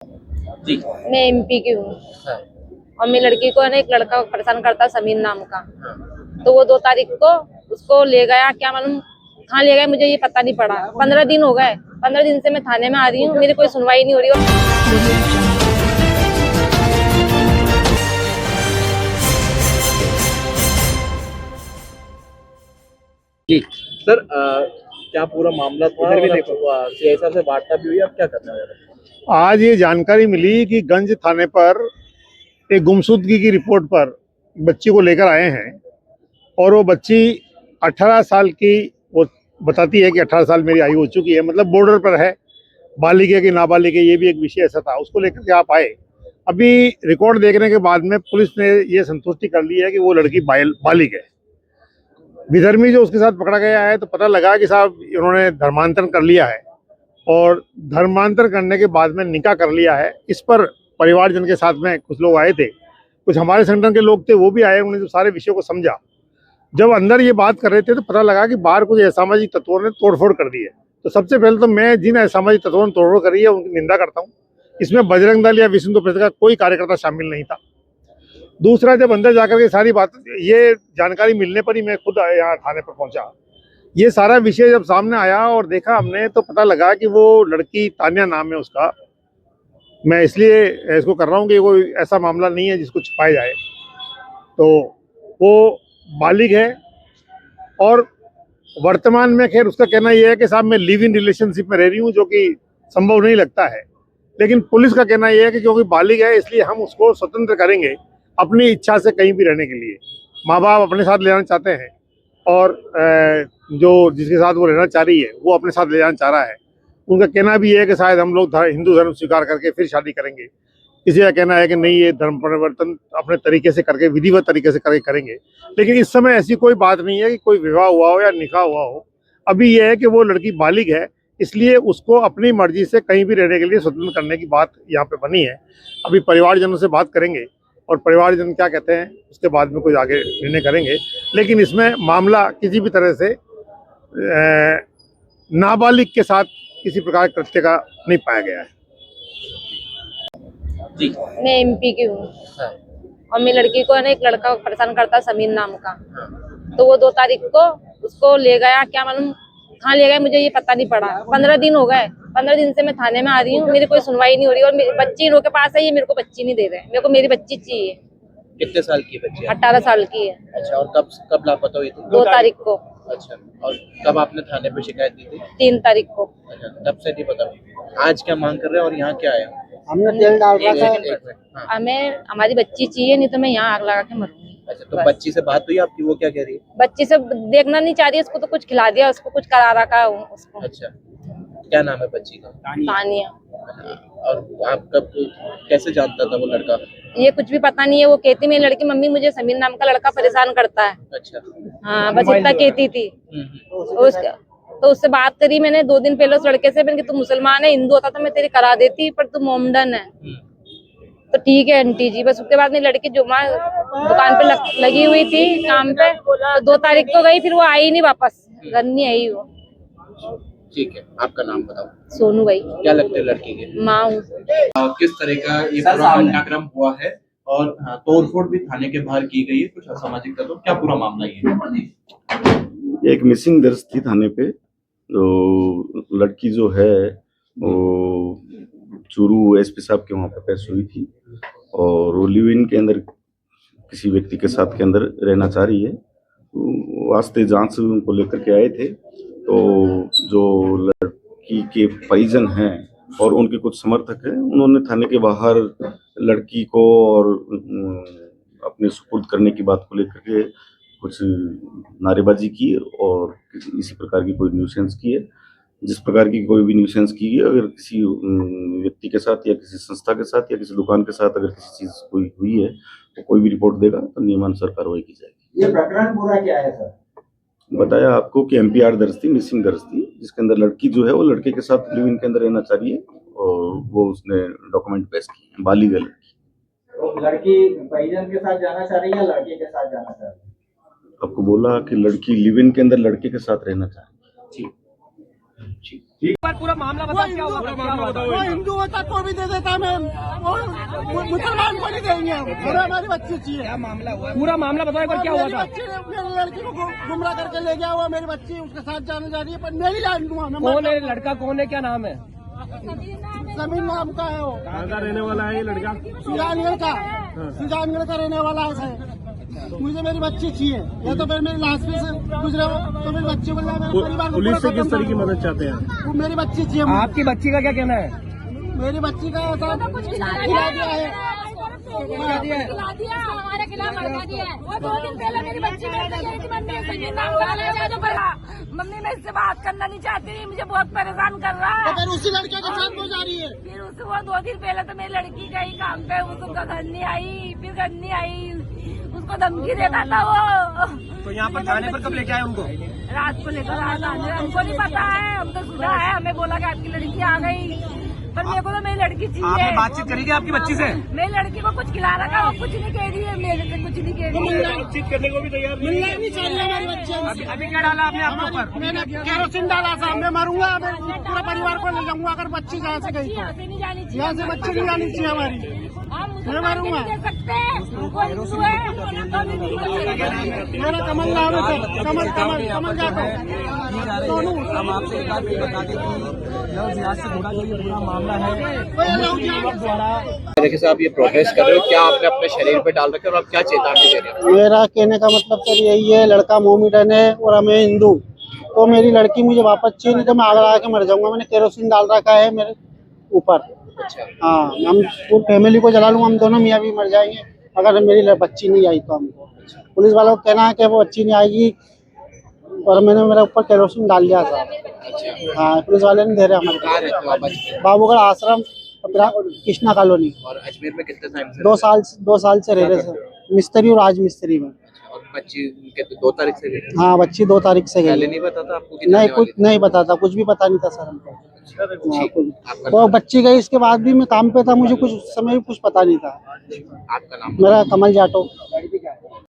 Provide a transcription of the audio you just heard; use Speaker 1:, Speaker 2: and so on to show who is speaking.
Speaker 1: जी।
Speaker 2: मैं एमपी की हूँ
Speaker 1: हाँ।
Speaker 2: और मेरी लड़की को है ना एक लड़का परेशान करता है समीर नाम का।
Speaker 1: हाँ।
Speaker 2: तो वो 2 तारीख को उसको ले गया, क्या मालूम कहाँ ले गए, मुझे ये पता नहीं पड़ा। 15 दिन हो गए, 15 दिन से मैं थाने में आ रही हूँ, मेरी कोई सुनवाई नहीं हो रही।
Speaker 1: जी सर, क्या पूरा मामला था और सीआई से वार्ता भी हुई, अब क्या करना है?
Speaker 3: आज ये जानकारी मिली कि गंज थाने पर एक गुमशुदगी की रिपोर्ट पर बच्ची को लेकर आए हैं और वो बच्ची 18 साल की, वो बताती है कि 18 साल मेरी आयु हो चुकी है, मतलब बॉर्डर पर है, बालिग है कि नाबालिग है, ये भी एक विषय ऐसा था। उसको लेकर के आप आए। अभी रिकॉर्ड देखने के बाद में पुलिस ने ये संतुष्टि कर ली है कि वो लड़की बालिग है। विधर्मी जो उसके साथ पकड़ा गया है, तो पता लगा कि साहब इन्होंने धर्मांतरण कर लिया है और धर्मांतर करने के बाद में निकाह कर लिया है। इस पर परिवारजन के साथ में कुछ लोग आए थे, कुछ हमारे संगठन के लोग थे, वो भी आए। उन्होंने जो सारे विषयों को समझा, जब अंदर ये बात कर रहे थे तो पता लगा कि बाहर कुछ असामाजिक तत्वों ने तोड़फोड़ कर दी है। तो सबसे पहले तो मैं जिन असामाजिक तत्वों ने तोड़फोड़ करी है उनकी निंदा करता हूँ। इसमें बजरंग दल या विश्व हिंदू परिषद का कोई कार्यकर्ता शामिल नहीं था। दूसरा, जब अंदर जाकर के सारी बात, ये जानकारी मिलने पर ही मैं खुद यहाँ थाने पर पहुंचा। ये सारा विषय जब सामने आया और देखा हमने, तो पता लगा कि वो लड़की तान्या नाम है उसका। मैं इसलिए इसको कर रहा हूँ कि कोई ऐसा मामला नहीं है जिसको छिपाया जाए। तो वो बालिग है और वर्तमान में, खैर उसका कहना यह है कि साहब मैं लिव इन रिलेशनशिप में रह रही हूँ, जो कि संभव नहीं लगता है। लेकिन पुलिस का कहना यह है कि क्योंकि बालिग है इसलिए हम उसको स्वतंत्र करेंगे अपनी इच्छा से कहीं भी रहने के लिए। माँ बाप अपने साथ ले जाना चाहते हैं और जो जिसके साथ वो रहना चाह रही है वो अपने साथ ले जाना चाह रहा है। उनका कहना भी है कि शायद हम लोग हिंदू धर्म स्वीकार करके फिर शादी करेंगे। किसी का कहना है कि नहीं, ये धर्म परिवर्तन अपने तरीके से करके, विधिवत तरीके से करके करेंगे। लेकिन इस समय ऐसी कोई बात नहीं है कि कोई विवाह हुआ हो या निकाह हुआ हो। अभी यह है कि वो लड़की बालिग है, इसलिए उसको अपनी मर्जी से कहीं भी रहने के लिए स्वतंत्र करने की बात यहाँ पे बनी है। अभी परिवारजनों से बात करेंगे और परिवारजन क्या कहते हैं उसके बाद में कुछ आगे निर्णय करेंगे। लेकिन इसमें मामला किसी भी तरह से नाबालिग के साथ किसी प्रकार के कृत्य का नहीं पाया गया है।
Speaker 1: जी।
Speaker 2: मैं एमपी की हूँ
Speaker 1: हाँ।
Speaker 2: और मेरी लड़की को है ना एक लड़का परेशान करता है समीर नाम का।
Speaker 1: हाँ।
Speaker 2: तो वो 2 तारीख को उसको ले गया, क्या मालूम कहाँ ले गए, मुझे ये पता नहीं पड़ा। 15 दिन हो गए, 15 दिन से मैं थाने में आ रही हूँ, मेरी कोई सुनवाई नहीं हो रही। और मेरी बच्ची इनके के पास है, ये मेरे को बच्ची नहीं दे रहे। मेरे को मेरी बच्ची चाहिए।
Speaker 1: कितने साल की बच्ची है?
Speaker 2: 18 साल की है।
Speaker 1: अच्छा, और कब कब लापता हुई थी?
Speaker 2: 2 तारीख को।
Speaker 1: अच्छा, और कब आपने थाने पे शिकायत दी थी?
Speaker 2: 3 तारीख को।
Speaker 1: अच्छा, तब से नहीं पता। आज क्या मांग कर रहे हैं और यहाँ क्या आया?
Speaker 3: हमने तेल डाल
Speaker 1: एक मिनट। हाँ।
Speaker 2: हमें हमारी बच्ची चाहिए, नहीं तो मैं यहाँ आग लगा के मरूंगी।
Speaker 1: अच्छा, तो बच्ची से बात हुई आपकी, वो क्या कह रही है?
Speaker 2: बच्ची से देखना नहीं चाह रही, उसको तो कुछ खिला दिया, उसको कुछ करा रखा उसको।
Speaker 1: अच्छा, क्या नाम है बच्ची का?
Speaker 2: तानिया।
Speaker 1: और आप कब कैसे जानता था वो लड़का?
Speaker 2: ये कुछ भी पता नहीं है। वो कहती मेरी लड़की, मम्मी मुझे समीर नाम का लड़का परेशान करता है।
Speaker 1: अच्छा।
Speaker 2: हाँ, बस इतना कहती थी।
Speaker 1: हम्म।
Speaker 2: तो उससे बात करी मैंने 2 दिन पहले उस लड़के से। मैंने, तू मुसलमान है, हिंदू होता तो मैं तेरी करा देती, पर तू मोमडन है। तो ठीक है आंटी जी। बस उसके बाद मेरी लड़की जुम्मा दुकान पे लगी हुई थी काम पे, तो 2 तारीख को गई, फिर वो आई नहीं वापस, घर नहीं आई वो।
Speaker 1: ठीक है, आपका नाम बताओ।
Speaker 2: सोनू भाई।
Speaker 1: क्या लगते हैं लड़की के?
Speaker 2: माँ हूँ।
Speaker 1: किस तरह का ये पूरा घटनाक्रम हुआ है और तोड़फोड़ भी थाने के बाहर की गई है कुछ असामाजिक तत्व, क्या पूरा मामला ये?
Speaker 4: एक मिसिंग दर्ज थी थाने पे। तो लड़की जो है वो चूरू एसपी साहब के वहाँ पे पेश हुई थी और वो लिव इन के अंदर किसी व्यक्ति के साथ के अंदर रहना चाह रही है। तो वास्ते जांच को लेकर के आए थे। तो जो लड़की के परिजन हैं और उनके कुछ समर्थक हैं, उन्होंने थाने के बाहर लड़की को और अपने सुपुर्द करने की बात को लेकर के कुछ नारेबाजी की और इसी प्रकार की कोई न्यूसेंस की है। जिस प्रकार की कोई भी न्यूसेंस की है, अगर किसी व्यक्ति के साथ या किसी संस्था के साथ या किसी दुकान के साथ अगर किसी चीज कोई हुई है तो कोई भी रिपोर्ट देगा तो नियमानुसार कार्रवाई की जाएगी।
Speaker 5: ये प्रकरण पूरा क्या है सर?
Speaker 4: बताया आपको कि एमपीआर दर्ज थी, मिसिंग दर्ज थी, जिसके अंदर लड़की जो है वो लड़के के साथ लिव इन के अंदर रहना चाह रही है और वो उसने डॉक्यूमेंट पेश किए हैं। बालिग है लड़की।
Speaker 5: तो लड़की परिजन के साथ जाना चाह रही है या लड़के के साथ जाना चाह रही है?
Speaker 4: आपको बोला कि लड़की लिव इन के अंदर लड़के के साथ रहना चाह रही है।
Speaker 6: पूरा मामला बताओ क्या हुआ?
Speaker 7: वो हिंदू होता तो भी दे देता मैं, वो मुसलमान को नहीं देंगे हम। अरे हमारी बच्ची चाहिए। क्या मामला हुआ?
Speaker 6: पूरा मामला बताओ एक बार क्या हुआ था?
Speaker 7: मेरी लड़की को गुमराह करके ले गया हुआ, मेरी बच्ची उसके साथ जाने जा रही है, पर मेरी जान दूंगा मैं।
Speaker 6: कौन है लड़का, कौन है, क्या नाम है?
Speaker 7: जमीन नाम का है वो।
Speaker 3: कहाँ का रहने वाला है ये लड़का?
Speaker 7: सुजानगढ़ का, सुजानगढ़ का रहने वाला है। मुझे मेरी बच्ची चाहिए, या तो फिर मेरी लाश में से गुजरे हो तो मेरी बच्ची को मेरे परिवार को
Speaker 3: पुलिस से
Speaker 7: पूरा
Speaker 3: किस
Speaker 7: खत्म
Speaker 3: तरह की
Speaker 7: कर दो।
Speaker 3: मदद चाहते हैं?
Speaker 7: वो मेरी बच्ची चाहिए मुझे।
Speaker 6: आपकी बच्ची का क्या कहना है?
Speaker 7: मेरी बच्ची का ऐसा खिला दिया है,
Speaker 8: खिला दिया, हमारे खिलाफ भड़का दिया है। वो 2 दिन पहले मेरी बच्ची मेरे से कह रही थी, मम्मी संगीत नाम डाला जाए तो बड़ा, मम्मी मैं इससे बात करना नहीं चाहती रही, मुझे बहुत परेशान कर रहा
Speaker 7: तो
Speaker 8: है।
Speaker 7: फिर उसी लड़के के साथ वो जा रही है।
Speaker 8: फिर उसको वो 2 दिन पहले तो मेरी लड़की गई काम पे, उसको घर नहीं आई, फिर घर नहीं आई, उसको धमकी देता था वो।
Speaker 6: तो यहाँ पर थाने पर कब लेके आए उनको?
Speaker 8: रात को लेकर आया था, हमको नहीं पता है, हम तो सुना है, हमें बोला कि आपकी लड़की आ गई, पर मेरे को तो मेरी लड़की
Speaker 6: आपने
Speaker 8: चाहिए।
Speaker 6: बातचीत करी क्या आपकी बच्ची से?
Speaker 8: मेरी लड़की को कुछ खिला रखा, वो कुछ नहीं कह रही है, मेरे से कुछ नहीं कह रही है।
Speaker 3: बातचीत करने को भी तैयार नहीं।
Speaker 7: मिलना नहीं चाहिए हमारी बच्ची।
Speaker 6: अभी क्या डाला आपने आपके ऊपर?
Speaker 7: मैंने केरोसिन डाला था, मैं मरूंगा, मैं पूरा परिवार को ले जाऊंगा अगर बच्ची यहाँ से गई तो।
Speaker 8: यहाँ से नहीं जानी चाहिए,
Speaker 7: यहाँ से बच्ची नहीं जानी चाहिए हमारी।
Speaker 8: हम
Speaker 7: मैं
Speaker 8: मुसलमान के
Speaker 7: मरूंगा।
Speaker 8: नहीं दे सकते, वो हिंदू है, तो भी नहीं दे सकते।
Speaker 7: मेरा कमल नाम है सर, कमल कमल कमल जाटव सोनू।
Speaker 6: हम आपसे एक बात भी बता दें कि लव जिहाद से जुड़ा जो ये पूरा मामला है द्वारा
Speaker 1: तरीके से आप ये प्रोटेस्ट कर रहे हो, क्या आपने अपने शरीर पे डाल रखे और आप क्या चेतावनी दे रहे हो?
Speaker 7: मेरा कहने का मतलब सर यही है, लड़का मोहम्मदन है और हमें हिंदू, तो मेरी लड़की मुझे वापस चाहिए, नहीं तो मैं आग लगा के मर जाऊंगा। मैंने केरोसिन डाल रखा है मेरे ऊपर।
Speaker 1: अच्छा,
Speaker 7: हाँ, हम पूरी फैमिली को जला लूंगा, हम दोनों मियाँ भी मर जाएंगे अगर मेरी बच्ची नहीं आई तो। हमको पुलिस वालों को कहना है कि वो बच्ची नहीं आएगी, और मैंने मेरे ऊपर केरोसिन डाल दिया था। हाँ, पुलिस वाले नहीं दे रहे हमारे।
Speaker 1: कहाँ रहते हो आप अजमेर?
Speaker 7: बाबूगढ़ आश्रम, कृष्णा कॉलोनी।
Speaker 1: और अजमेर में कितने टाइम से?
Speaker 7: 2 साल से रह रहे सर, मिस्त्री और राज मिस्त्री में।
Speaker 1: और बच्ची उनके 2 तारीख से गई?
Speaker 7: हाँ, बच्ची 2 तारीख से
Speaker 1: पहले
Speaker 7: गई।
Speaker 1: नहीं पता था आपको कि
Speaker 7: नहीं,
Speaker 1: जाने
Speaker 7: कुछ
Speaker 1: वाली
Speaker 7: नहीं पता था, कुछ भी पता नहीं था सर हमको।
Speaker 1: थी?
Speaker 7: हाँ,
Speaker 1: ठीक,
Speaker 7: कुछ-
Speaker 1: आपका
Speaker 7: वो बच्ची गई, इसके बाद भी मैं काम पे था, मुझे कुछ समय भी कुछ पता नहीं था।
Speaker 1: आपका नाम?
Speaker 7: मेरा कमल जाटव।